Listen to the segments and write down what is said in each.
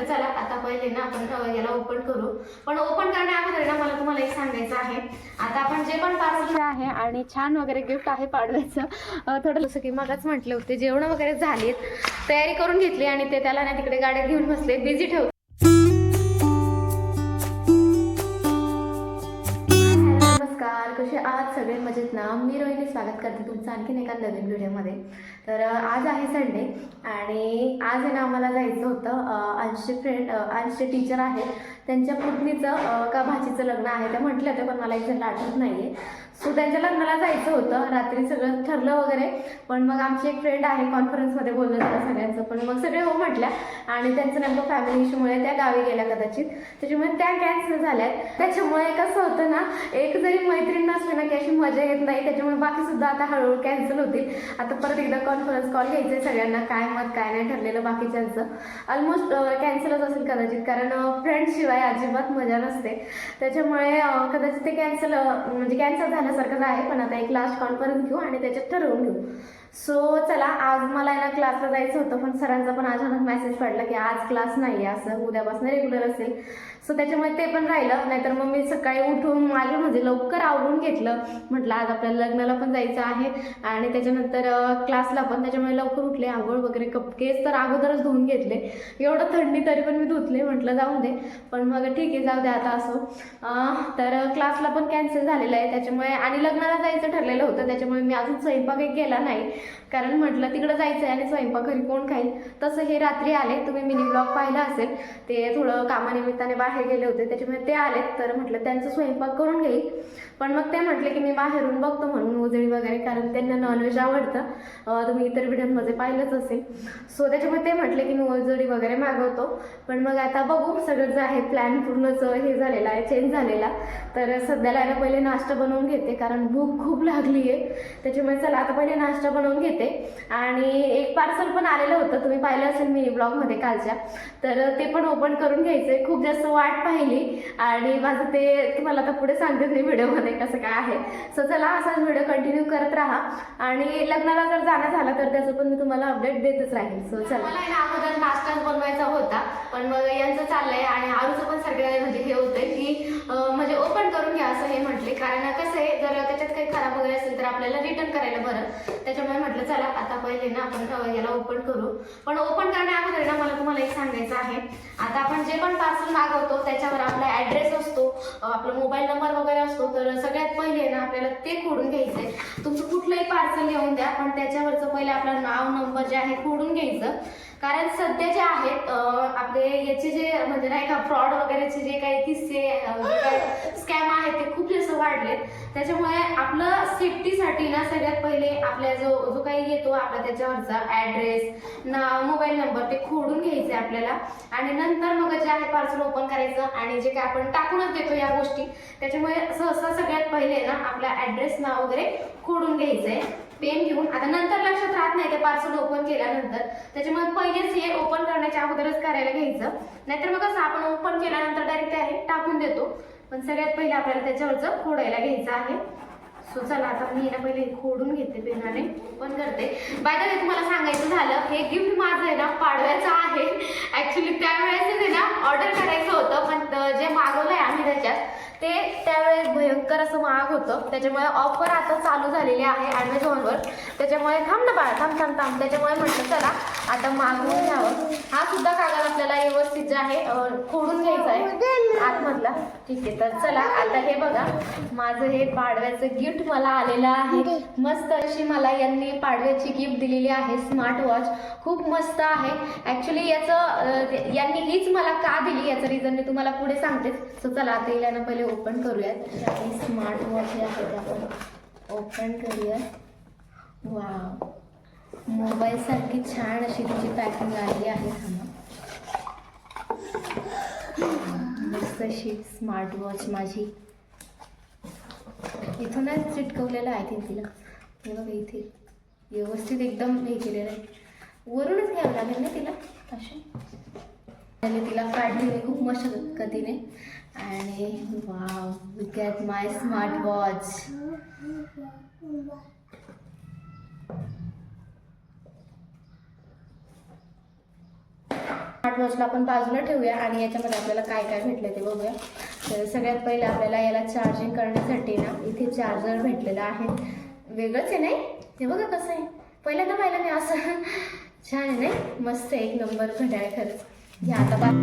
चला आता पहिले ना आपण याला ओपन करू. पण ओपन करण्याअगोदर ना मला तुम्हाला एक सांगायचं आहे. आता आपण जे पण पार्सल आहे आणि छान वगैरे गिफ्ट आहे पाडव्याचं, थोडं जसं की मगच म्हटले होते जेवण वगैरे झालीत, तयारी करून घेतली आणि ते त्याला ना तिकडे गाड्या घेऊन बसले, बिझी ठेवते. नमस्कार, कसे आहात सगळे? मजेत ना? मी रोहिणी स्वागत करते तुमचं आणखीन एका नवीन व्हिडिओमध्ये. तर आज आहे संडे आणि आज आहे ना आम्हाला जायचं होतं. अंशचे टीचर आहेत, त्यांच्या पुतणीचं का भाचीचं लग्न आहे. त्या म्हटलं होतं पण मला एक्झॅक्ट आठवत नाही आहे. सो त्यांच्या लग्नाला जायचं होतं. रात्री सगळं ठरलं वगैरे, पण मग आमची एक फ्रेंड आहे, कॉन्फरन्समध्ये बोललं झालं सगळ्यांचं, पण मग सगळे हो म्हटल्या आणि त्यांचं नेमकं फॅमिली इश्यूमुळे त्या गावी गेल्या कदाचित, त्याच्यामुळे त्या कॅन्सल झाल्यात. त्याच्यामुळे कसं होतं ना, एक जरी मैत्रीण नसली ना की अशी मजा येत नाही, त्याच्यामुळे बाकीसुद्धा आता हळूहळू कॅन्सल होतील. आता परत एकदा कॉन्फरन्स कॉल घ्यायचं आहे सगळ्यांना, काय मत काय नाही ठरलेलं बाकीच्यांचं. ऑलमोस्ट कॅन्सलच असेल कदाचित, कारण फ्रेंड्सशिवाय अजिबात मजा नसते. त्याच्यामुळे कदाचित ते कॅन्सल झाल्यासारखंच आहे. पण आता एक लास्ट कॉन्फरन्स घेऊ आणि त्याच्यात ठरवून घेऊ. सो चला, आज मला ना क्लासला जायचं होतं, पण सरांचा पण अचानक मेसेज पडला की आज क्लास नाही आहे, असं उद्यापासून रेग्युलर असेल. सो त्याच्यामुळे ते पण राहिलं. नाहीतर मग मी सकाळी उठून म्हणजे लवकर आवरून घेतलं. म्हटलं आज आपल्याला लग्नाला पण जायचं आहे आणि त्याच्यानंतर क्लासला पण, त्याच्यामुळे लवकर उठले, आंघोळ वगैरे, केस तर अगोदरच धुवून घेतले. एवढं थंडी तरी पण मी धुतले, म्हटलं जाऊन दे. पण मग ठीक आहे, जाऊ दे आता असो. तर क्लासला पण कॅन्सल झालेलं आहे त्याच्यामुळे, आणि लग्नाला जायचं ठरलेलं होतं, त्याच्यामुळे मी अजून स्वयंपाक एक केला नाही, कारण म्हटलं तिकडं जायचं आहे आणि स्वयंपाक घरी कोण खाईल. तसं हे रात्री आले, तुम्ही मिनी ब्लॉग पाहिला असेल, ते थोडं कामानिमित्ताने बाहेर गेले होते, त्याच्यामुळे ते आले. तर म्हटलं त्यांचं स्वयंपाक करून घेईल, पण मग ते म्हटले की मी बाहेरून बघतो म्हणून उजळी वगैरे, कारण त्यांना नॉनव्हेज आवडतं, तुम्ही इतर व्हिडिओमध्ये पाहिलंच असेल. सो त्याच्यामुळे ते म्हटले की मी उजळी वगैरे मागवतो. पण मग आता बघू, सगळं जे आहे प्लॅन पूर्णच हे झालेला आहे, चेंज झालेला. तर सध्याला ना पहिले नाश्ता बनवून घेते, कारण भूक खूप लागली आहे. त्याच्यामुळे चला आता पहिले नाश्ता बनवून घेते. आणि एक पार्सल पण आलेलं होतं, तुम्ही पाहिलं असेल मिनी ब्लॉगमध्ये कालच्या, तर ते पण ओपन करून घ्यायचं. खूप जास्त वाट पाहिली आणि माझं ते तुम्हाला आता पुढे सांगते मी व्हिडिओमध्ये कसं काय आहे. सो चला, असाच व्हिडिओ कंटिन्यू करत राहा आणि लग्नाला जर जाणं झालं तर त्याचं पण मी तुम्हाला अपडेट देतच राहील. सो चला, मला ना अगोदर नाश्ताच बनवायचा होता, पण मग यांचं चाललंय आणि आरूचं पण सगळ्या म्हणजे हे होतंय की म्हणजे ओपन करून घ्या असं हे म्हटले, कारण कसं आहे जर त्याच्यात काही खराब वगैरे असेल तर आपल्याला रिटर्न करायला बरं. त्याच्यामुळे म्हटलं चला आता पहिले ना आपण याला ओपन करू. पण ओपन करण्याअगोदर ना मला तुम्हाला एक सांगायचं आहे. आता आपण जे पण पार्सल मागवतो त्याच्यावर आपला ॲड्रेस असतो, आपला मोबाईल नंबर वगैरे असतो, तर सगळ्यात पहिले ना आपल्याला ते खोडून घ्यायचं आहे. तुमचं कुठलंही पार्सल येऊन द्या, पण त्याच्यावरचं पहिले आपलं नाव नंबर जे आहे खोडून घ्यायचं. कारण सध्या जे आहेत आपले याचे जे म्हणजे नाही का फ्रॉड वगैरेचे जे काही किस्से, स्कॅम आहेत ते खूप जास्त वाढलेत. त्याच्यामुळे आपलं सेफ्टीसाठी ना सगळ्यात पहिले आपल्या जो काही येतो आपला त्याच्यावरचा ॲड्रेस, नाव, मोबाईल नंबर ते खोडून घ्यायचे आपल्याला. आणि नंतर मग जे आहे पार्सल ओपन करायचं आणि जे काय आपण टाकूनच देतो या गोष्टी, त्याच्यामुळे सहसा सगळ्यात पहिले ना आपला ॲड्रेस, नाव वगैरे खोडून घ्यायचंय पेन घेऊन. आता नंतर लक्षात राहत नाही ते पार्सल ओपन केल्यानंतर, त्याच्यामुळे पहिलेच हे ओपन करण्याच्या अगोदरच करायला घ्यायचं. नाहीतर मग कसं आपण ओपन केल्यानंतर डायरेक्ट आहे टाकून देतो, पण सगळ्यात पहिले आपल्याला त्याच्यावरचं खोडायला घ्यायचं आहे. सो चला आता मी ना पहिले खोडून घेते पेनाने, ओपन करते. बाय द वे तुम्हाला सांगायचं झालं, हे गिफ्ट माझं आहे ना पाडव्याचं आहे. ॲक्च्युली त्यावेळेसच आहे ना ऑर्डर करायचं होतं, पण जे मागवलं आहे आम्ही त्याच्यात ते त्यावेळेस भयंकर असं महाग होतं. त्याच्यामुळे ऑफर आता चालू झालेली आहे ॲमेझॉनवर. त्याच्यामुळे थांब ना बाळा, थांब. त्याच्यामुळे म्हटलं चला आता मागवून घ्यावं. हा सुद्धा कागद आपल्याला व्यवस्थित जे आहे खोडून घ्यायचा आहे आतमधला. ठीक आहे, तर चला आता हे बघा, माझं हे पाडव्याचं गिफ्ट मला आलेलं आहे. मस्त अशी मला यांनी पाडव्याची गिफ्ट दिलेली आहे, स्मार्ट वॉच. खूप मस्त आहे. ॲक्च्युली यांनी हीच मला का दिली याचं रिझन मी तुम्हाला पुढे सांगतेच. सो चला आता हिला ना पहिले ओपन करूयात. आणि स्मार्ट वॉच आहे ते आपण ओपन करूयात. वाव, मोबाईल सारखी छान अशी तिची पॅकिंग आली आहे. मस्त अशी स्मार्ट वॉच माझी इथूनच चिटकवलेलं आहे तिला. हे बघा इथे व्यवस्थित एकदम हे केलेलं आहे. वरूनच घ्यावं लागेल ना तिला अशी. आणि तिला काढली खूप मस्त गतीने. आणि wow, look at my smart watch. Smart स्मार्ट वॉचला आपण बाजूला ठेवूया आणि याच्यामध्ये आपल्याला काय काय भेटलं ते बघूया. तर सगळ्यात पहिले आपल्याला याला चार्जिंग करण्यासाठी ना इथे चार्जर भेटलेला आहे. वेगळंच आहे नाही, हे बघा कसं आहे, पहिल्यांदा पाहिलं मी असं. छान आहे नाही, मस्त आहे, एक नंबर घड्याळ आहे खरंच. घ्या आता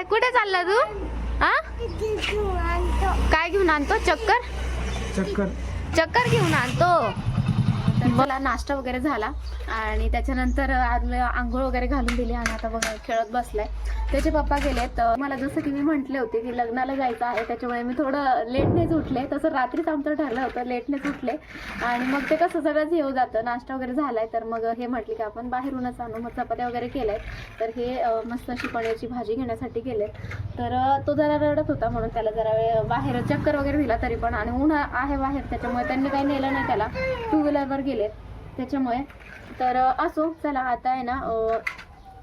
कुठे चालला तू? काय घेऊन आणतो? चक्कर चक्कर चक्कर घेऊन आणतो. मला नाश्ता वगैरे झाला आणि त्याच्यानंतर आंघोळ वगैरे घालून दिली आणि आता बघा खेळत बसलाय. त्याचे पप्पा गेलेत. मला जसं की मी म्हटले होते की लग्नाला जायचं आहे, त्याच्यामुळे मी थोडं लेटनेच उठले. तसं रात्रीच आमचं ठरलं होतं, लेटनेच उठले आणि मग ते कसं सगळंच येऊ जातं. नाश्ता वगैरे झालाय तर मग हे म्हटले की आपण बाहेरूनच आणू. मग चपात्या वगैरे केल्यात. तर हे मस्त अशी पनीरची भाजी घेण्यासाठी गेले. तर तो जरा रडत होता म्हणून त्याला जरा वेळ बाहेर चक्कर वगैरे दिला तरी पण, आणि ऊन आहे बाहेर त्याच्यामुळे त्यांनी काही नेलं नाही त्याला, 2 व्हीलरवर गेले त्याच्यामुळे. तर असो, चला आता आहे ना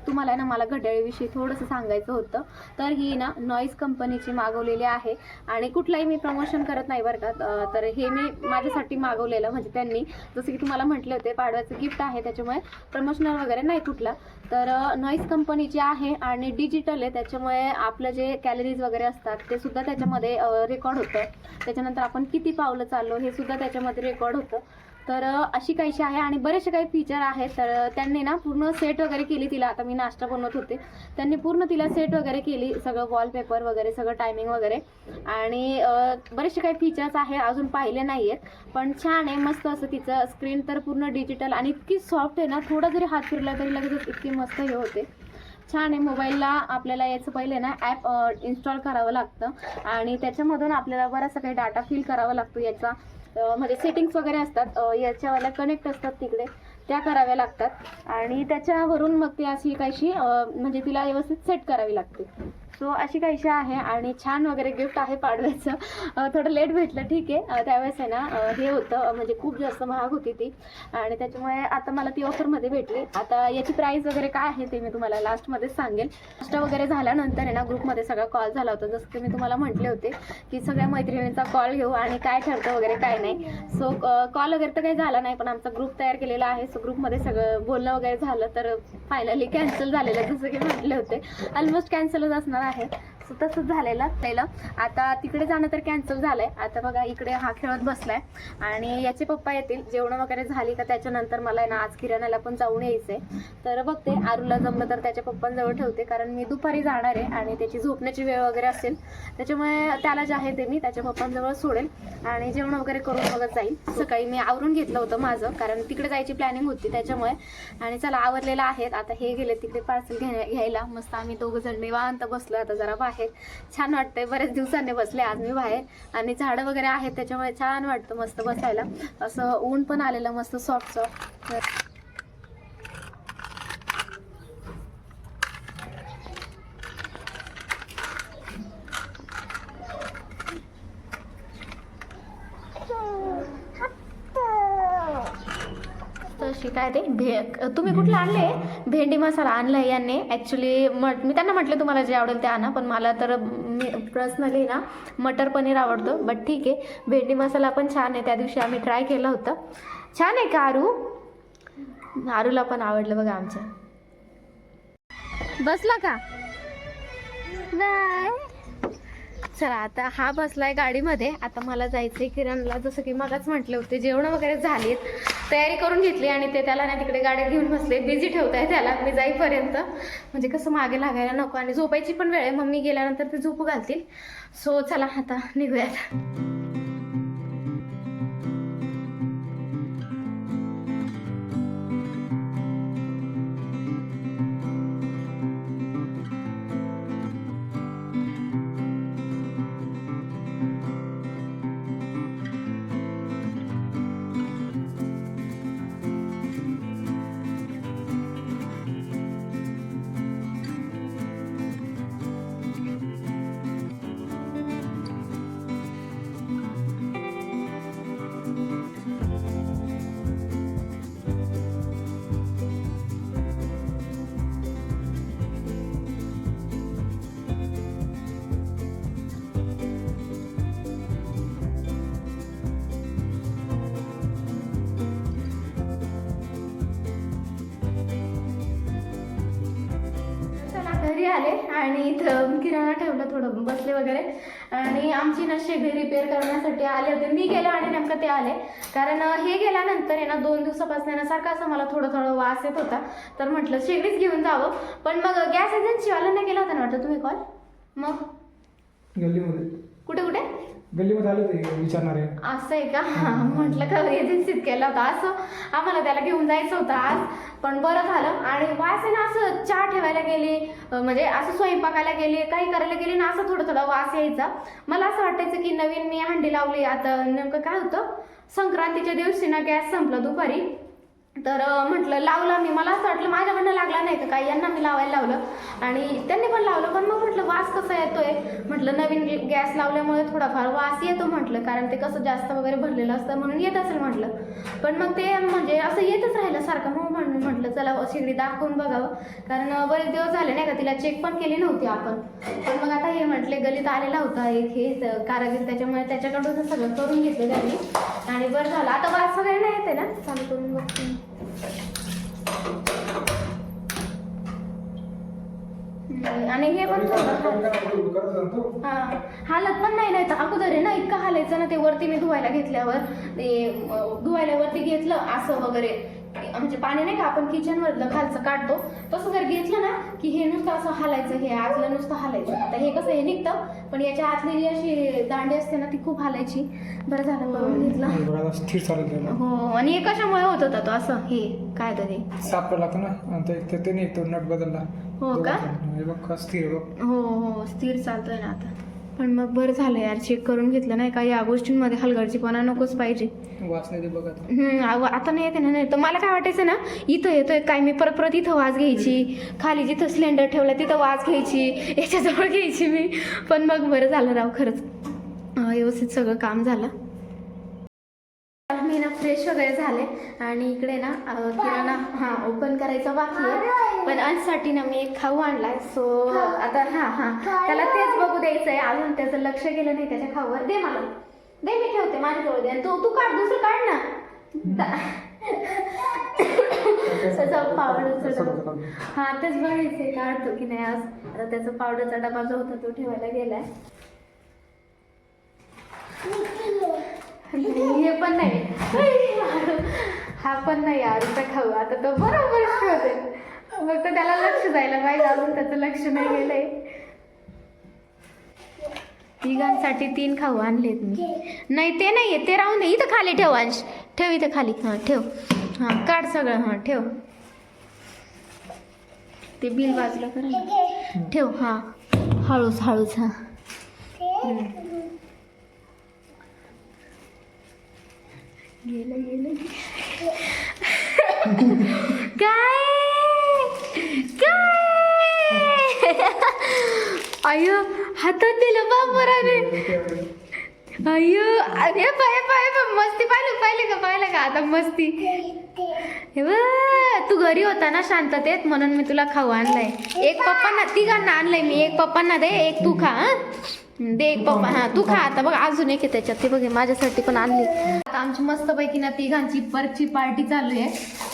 तुम्हाला ना मला घड्याळीविषयी थोडंसं सांगायचं होतं. तर ही ना नॉईज कंपनीची मागवलेली आहे आणि कुठलाही मी प्रमोशन करत नाही बरं का. तर हे मी माझ्यासाठी मागवलेलं, म्हणजे त्यांनी जसं की तुम्हाला म्हटले होते पाडव्याचं गिफ्ट आहे, त्याच्यामुळे प्रमोशनल वगैरे नाही कुठला. तर नॉईज कंपनीची आहे आणि डिजिटल आहे, त्याच्यामुळे आपलं जे कॅलरीज वगैरे असतात ते सुद्धा त्याच्यामध्ये रेकॉर्ड होतं. त्याच्यानंतर आपण किती पावलं चाललो हे सुद्धा त्याच्यामध्ये रेकॉर्ड होतं. तर अशी काहीशी आहे आणि बरेचसे काही फीचर आहेत. तर त्यांनी ना पूर्ण सेट वगैरे केली तिला. आता मी नाश्ता बनवत होते, त्यांनी पूर्ण तिला सेट वगैरे केली, सगळं वॉलपेपर वगैरे, सगळं टायमिंग वगैरे. आणि बरेचसे काही फीचर्स आहे, अजून पाहिले नाही आहेत, पण छान आहे, मस्त असं. तिचं स्क्रीन तर पूर्ण डिजिटल आणि इतकी सॉफ्ट आहे ना, थोडा जरी हात फिरला तरी लगेच इतकी मस्त हे होते. छान आहे. मोबाईलला आपल्याला याचं पहिले ना ॲप इन्स्टॉल करावं लागतं आणि त्याच्यामधून आपल्याला बराचसा काही डाटा फिल करावा लागतो. याचा म्हणजे सेटिंग्स वगैरे असतात, याच्यावाला कनेक्ट असतात तिकडे, त्या कराव्या लागतात आणि त्याच्यावरून मग ती अशी काहीशी म्हणजे तिला व्यवस्थित सेट करावी लागते. सो अशी काहीशी आहे आणि छान वगैरे गिफ्ट आहे पाडव्याचं. थोडं लेट भेटलं, ठीक आहे. त्यावेळेस आहे ना हे होतं, म्हणजे खूप जास्त महाग होती ती आणि त्याच्यामुळे आता मला ती ऑफरमध्ये भेटली. आता याची प्राईस वगैरे काय आहे ते मी तुम्हाला लास्टमध्येच सांगेल. नाश्ता वगैरे झाल्यानंतर आहे ना ग्रुपमध्ये सगळा कॉल झाला होता, जसं की मी तुम्हाला म्हटले होते की सगळ्या मैत्रिणींचा कॉल घेऊ आणि काय ठरतं वगैरे काय नाही. सो कॉल वगैरे तर काही झाला नाही, पण आमचा ग्रुप तयार केलेला आहे. सो ग्रुपमध्ये सगळं बोलणं वगैरे झालं तर फायनली कॅन्सल झालेलं, जसं की म्हटले होते ऑलमोस्ट कॅन्सलच असणार आहे. सो तसंच झालेलं पहिलं. आता तिकडे जाणं तर कॅन्सल झालंय. आता बघा इकडे हा खेळत बसलाय आणि याचे पप्पा येतील, जेवण वगैरे झाली का त्याच्यानंतर मला ना आज किराणाला पण जाऊन यायचंय. तर बघते आरूला जमलं तर त्याच्या पप्पांजवळ ठेवते, कारण मी दुपारी जाणार आहे आणि त्याची झोपण्याची वेळ वगैरे असेल, त्याच्यामुळे त्याला जे आहे ते मी त्याच्या पप्पांजवळ सोडेल आणि जेवण वगैरे करून बघत जाईल. सकाळी मी आवरून घेतलं होतं माझं, कारण तिकडे जायची प्लॅनिंग होती त्याच्यामुळे. आणि चला आवरलेलं आहे. आता हे गेले तिकडे पार्सल घ्यायला. मस्त आम्ही दोघं जण निवांत बसलो आता जरा बाहेर. छान वाटतंय, बरेच दिवसांनी बसले आज मी बाहेर आणि झाडं वगैरे आहेत त्याच्यामुळे छान वाटतं मस्त बसायला. असं ऊन पण आलेलं मस्त सॉफ्ट सॉफ्ट. तशी काय ते तुम्ही कुठलं आणले? भेंडी मसाला आणलाय यांनी ॲक्च्युली. मी त्यांना म्हटलं तुम्हाला जे आवडेल ते आणा, पण मला तर मी पर्सनली ना मटर पनीर आवडतं. बट ठीक आहे, भेंडी मसाला पण छान आहे. त्या दिवशी आम्ही ट्राय केलं होतं. छान आहे का आरू? आरूला पण आवडलं बघा आमच्या. बसला का? बाय. चला आता हा बसलाय गाडीमध्ये. आता मला जायचंय किरणला, जसं की मगाच म्हटले होते. जेवण वगैरे झालीत, तयारी करून घेतली आणि ते त्याला ना तिकडे गाडीत घेऊन बसले. बिझी ठेवताय त्याला मी जाईपर्यंत, म्हणजे कसं मागे लागायला नको. आणि झोपायची पण वेळ आहे, मम्मी गेल्यानंतर ते झोपू घालतील. सो चला आता निघूयात. आले आणि इथं किराणा ठेवलं, थोडं बसले वगैरे. आणि आमची ना शेगडी रिपेअर करण्यासाठी आले होते. मी गेले आणि नेमकं ते आले, कारण हे गेल्यानंतर आहे ना 2 दिवसापासून ना सारखं असं मला थोडं वास येत होता. तर म्हटलं शेगडीच घेऊन जावं. पण मग गॅस एजन्सीवाल्यांना केला होता ना वाटतं तुम्ही कॉल? मग गल्लीमध्ये कुठे कुठे गल्लीमध्ये आले ते विचारणारे. असं आहे का? म्हटलं का एजन्सीत केला होता. असं आम्हाला त्याला घेऊन जायचं होतं आज, पण बरं झालं. आणि वास आहे ना, असं चहा ठेवायला गेली, म्हणजे असं स्वयंपाकाला गेली, काही करायला गेली ना, असं थोडं वास यायचा. मला असं वाटायचं की नवीन मी हंडी लावली. आता नेमकं काय होतं, संक्रांतीच्या दिवशी ना गॅस संपला दुपारी. तर म्हटलं लावला मी, मला असं वाटलं माझ्याकडनं लागला नाही का काय, यांना मी लावायला लावलं आणि त्यांनी पण लावलं. पण मग म्हटलं वास कसा येतोय, म्हटलं नवीन गॅस लावल्यामुळे थोडाफार वास येतो म्हटलं, कारण ते कसं जास्त वगैरे भरलेलं असतं म्हणून येत असेल म्हटलं. पण मग ते म्हणजे असं येतच राहिलं सारखं. मग म्हटलं चला शेगडी दाखवून बघावं, कारण बरेच दिवस झाले नाही का, तिला चेक पण केली नव्हती आपण. पण मग आता हे म्हटले गलीत आलेला होता एक हे कारागीर, त्याच्यामुळे त्याच्याकडून सगळं करून घेतलं त्यांनी आणि बरं झालं. आता वास वगैरे नाही येते ना, चालू करून बघते. आणि हे पण हालत पण नाही तर अगोदर आहे ना इतकं हालायचं ना. ते वरती मी धुवायला घेतल्यावर ते धुवायला वरती घेतलं असं वगैरे, म्हणजे पाणी नाही का आपण किचनवरलं खालचं काढतो तसं जर घेतलं ना की हे नुसतं असं हालायचं, हे आतलं नुसतं हालायचं. आता हे कसं हे निघतं, पण याच्या आतली जी अशी दांडी असते ना ती खूप हालायची. बरं झालं करून घेतलं. स्थिर चालत हो. आणि हे कशामुळे होत होता तो असं, हे काय तर ते साफ लागतं ना, ते नाही तो नट बदलला. हो का? हे बघ स्थिर बघ. हो स्थिर चालतोय ना आता. पण मग बरं झालं यार, चेक करून घेतलं नाही का. या गोष्टींमध्ये हलगर्जीपणा नकोच पाहिजे. वास नाही बघ आता नाही येते ना. नाही तर मला काय वाटायचं ना, इथं येतोय काय, मी परत इथं वास घ्यायची, खाली जिथं सिलेंडर ठेवला तिथं वास घ्यायची, याच्याजवळ घ्यायची मी. पण मग बरं झालं राव, खरंच व्यवस्थित सगळं काम झालं. मी ना फ्रेश वगैरे झाले आणि इकडे ना किराणा ओपन करायचा बाकी आहे. पण आजसाठी ना मी एक खाऊ आणलाय. सो आता त्याला तेच बघू द्यायचंय. अजून त्याचं लक्ष गेलं नाही त्याच्या खाऊवर. दे मला, दे, मी ठेवते माझ्याजवळ. दे तू काढ, दुसरं काढ ना. त्याचा पावडरचा डबा तेच बघायचंय काढतो की नाही आज. आता त्याचा पावडरचा डबा जो होता तो ठेवायला गेलाय. हे पण नाही, हा पण नाही यार खाऊ. आता तो बरोबर ठेवते, फक्त त्याला लक्ष जायला पाहिजे. अजून त्याचं लक्ष नाही गेलंय. तिघांसाठी 3 खाऊ आणलेत मी. नाही ते नाहीये, ते राहून दे. इथं खाली ठेव अंश, ठेव इथं खाली. ठेव. काढ सगळं. ठेव ते बिल बाजूला करा. ठेव. हळूच. गेलं काय अय्यो, हातात दिलं बाबराने. अय्यो, अरे पाय मस्ती पाहिलं का आता मस्ती. हे तू घरी होता ना शांततेत, म्हणून मी तुला खाऊ आणलाय. एक पप्पांना, तिघांना आणलंय मी. एक पप्पांना दे, एक तू खा. दे एक पप्पा. तू खा. आता बघ अजून एक आहे त्याच्यात, ते बघ माझ्यासाठी पण आणली. आता आमची मस्तपैकी ना तिघांची पर्कची पार्टी चालू आहे.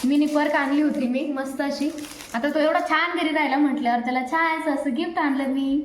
मिनी पर्क आणली होती मी मस्त अशी. आता तो एवढा छान घरी राहिला म्हटल्यावर त्याला छान असं गिफ्ट आणलं मी.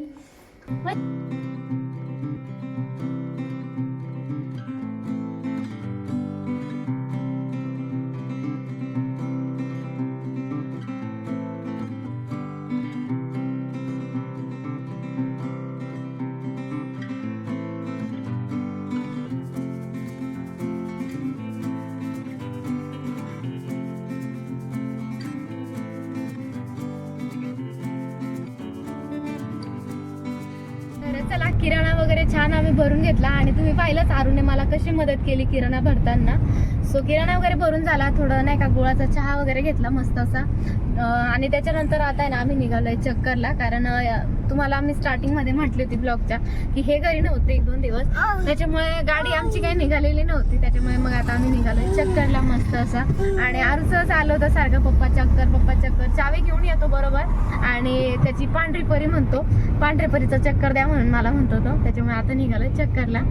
चला किराणा वगैरे छान आम्ही भरून घेतला आणि तुम्ही पाहिलंच आरूने मला कशी मदत केली किराणा भरताना. सो किराणा वगैरे भरून झाला. थोडं नाही का गुळाचा चहा वगैरे घेतला मस्त असा. आणि त्याच्यानंतर आता आहे ना आम्ही निघालोय चक्करला, कारण तुम्हाला आम्ही स्टार्टिंगमध्ये म्हटली होती ब्लॉगच्या की हे घरी नव्हते 1-2 दिवस, त्याच्यामुळे गाडी आमची काही निघालेली नव्हती. त्याच्यामुळे मग आता आम्ही निघालोय चक्करला मस्त असा. आणि आरूचं चालू होतं सारखं पप्पा चक्कर. चावी घेऊन येतो बरोबर आणि त्याची पांढरी परी म्हणतो, पांढऱ्या परीचा चक्कर द्या म्हणून मला म्हणतो तो. त्याच्यामुळे आता निघालोय चक्करला.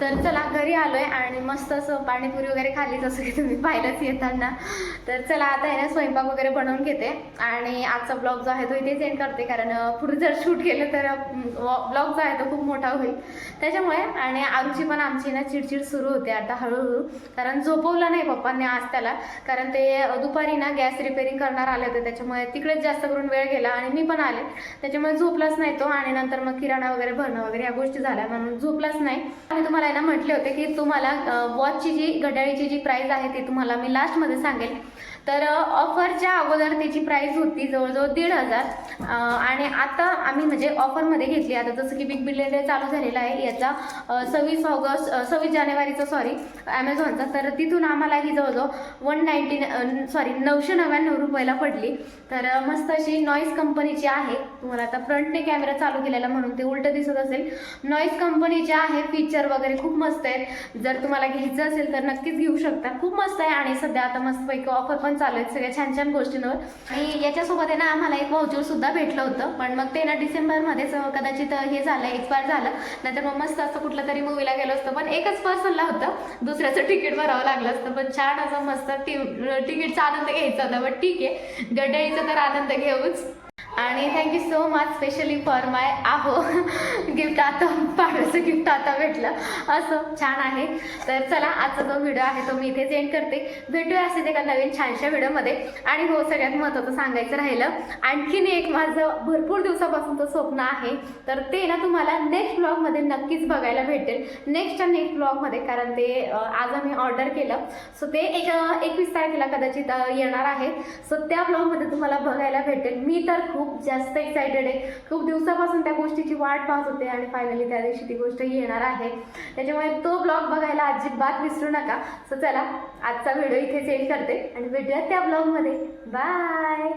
तर चला घरी आलोय आणि मस्त असं पाणीपुरी वगैरे खाल्ली, जसं की तुम्ही पाहिलंच येताना. तर चला आता आहे ना स्वयंपाक वगैरे बनवून घेते आणि आजचा ब्लॉग जो आहे तो इथेच एंड करते, कारण पुढे जर शूट केलं तर ब्लॉग जो आहे तो खूप मोठा होईल त्याच्यामुळे. आणि आमची पण आमची ना चिडचिड सुरू होते आता हळूहळू, कारण झोपवलं नाही पप्पांनी आज त्याला, कारण ते दुपारी ना गॅस रिपेअरिंग करणार आले होते, त्याच्यामुळे तिकडेच जास्त करून वेळ गेला आणि मी पण आले, त्याच्यामुळे झोपलाच नाही तो. आणि नंतर मग किराणा वगैरे भरणं वगैरे या गोष्टी झाल्या म्हणून झोपलाच नाही. मी तुम्हाला ना म्हटले होते की तुम्हाला वॉचची जी घड्याळीची जी प्राईस आहे ती तुम्हाला मी लास्टमध्ये सांगेल. तर ऑफरच्या अगोदर त्याची प्राईस होती जवळजवळ 1,500 आणि आता आम्ही म्हणजे ऑफरमध्ये घेतली. आता जसं की बिग बिलियन डे चालू झालेला आहे याचा 26 जानेवारीचा ॲमेझॉनचा, तर तिथून आम्हाला ही जवळजवळ 999 रुपयाला पडली. तर मस्त अशी नॉईस कंपनीची आहे. तुम्हाला आता फ्रंटने कॅमेरा चालू केलेला म्हणून ते उलटं दिसत असेल. नॉईस कंपनीचे आहे, फीचर वगैरे खूप मस्त आहेत. जर तुम्हाला घ्यायचं असेल तर नक्कीच घेऊ शकता, खूप मस्त आहे. आणि सध्या आता मस्तपैकी ऑफर पण चालू आहेत सगळ्या छान छान गोष्टींवर. आणि याच्यासोबत आहे ना आम्हाला एक व्हाउचर सुद्धा भेटलं होतं, पण मग ते ना डिसेंबरमध्येच कदाचित हे झालं, एक्सपायर झालं. नंतर मग मस्त असं कुठलं तरी मूवीला गेलो असतं, पण एकच पर्सनला होतं, दुसऱ्याचं तिकीट भरावं लागलं असतं. पण छान असं मस्त तिकीटचा आनंद घ्यायचा होता. पण ठीक आहे, गड्डईचा तर आनंद घेऊच. आणि thank you so much specially for my gift. आता पाडव्याचं गिफ्ट आता भेटलं, असं छान आहे. तर चला आजचा जो व्हिडिओ आहे तो मी इथेच एंड करते. भेटूया असेच एका नवीन छानशा व्हिडिओमध्ये. आणि हो, सगळ्यात महत्त्वाचं सांगायचं राहिलं, आणखीन एक माझं भरपूर दिवसापासूनचं स्वप्न आहे, तर ते ना तुम्हाला नेक्स्ट ब्लॉगमध्ये नक्कीच बघायला भेटेल, नेक्स्ट ब्लॉगमध्ये. कारण ते आज आम्ही ऑर्डर केलं, सो ते 21 तारखेला कदाचित येणार आहे. सो त्या ब्लॉगमध्ये तुम्हाला बघायला भेटेल. मी तर खूप जास्त एक्सायटेड आहे, खूप दिवसापासून त्या गोष्टीची वाट पाहत होते आणि फायनली त्या दिवशी ती गोष्ट येणार आहे. त्याच्यामुळे तो ब्लॉग बघायला अजिबात विसरू नका. सो चला आजचा व्हिडिओ इथे सेंड करते आणि भेटूया त्या ब्लॉगमध्ये. बाय.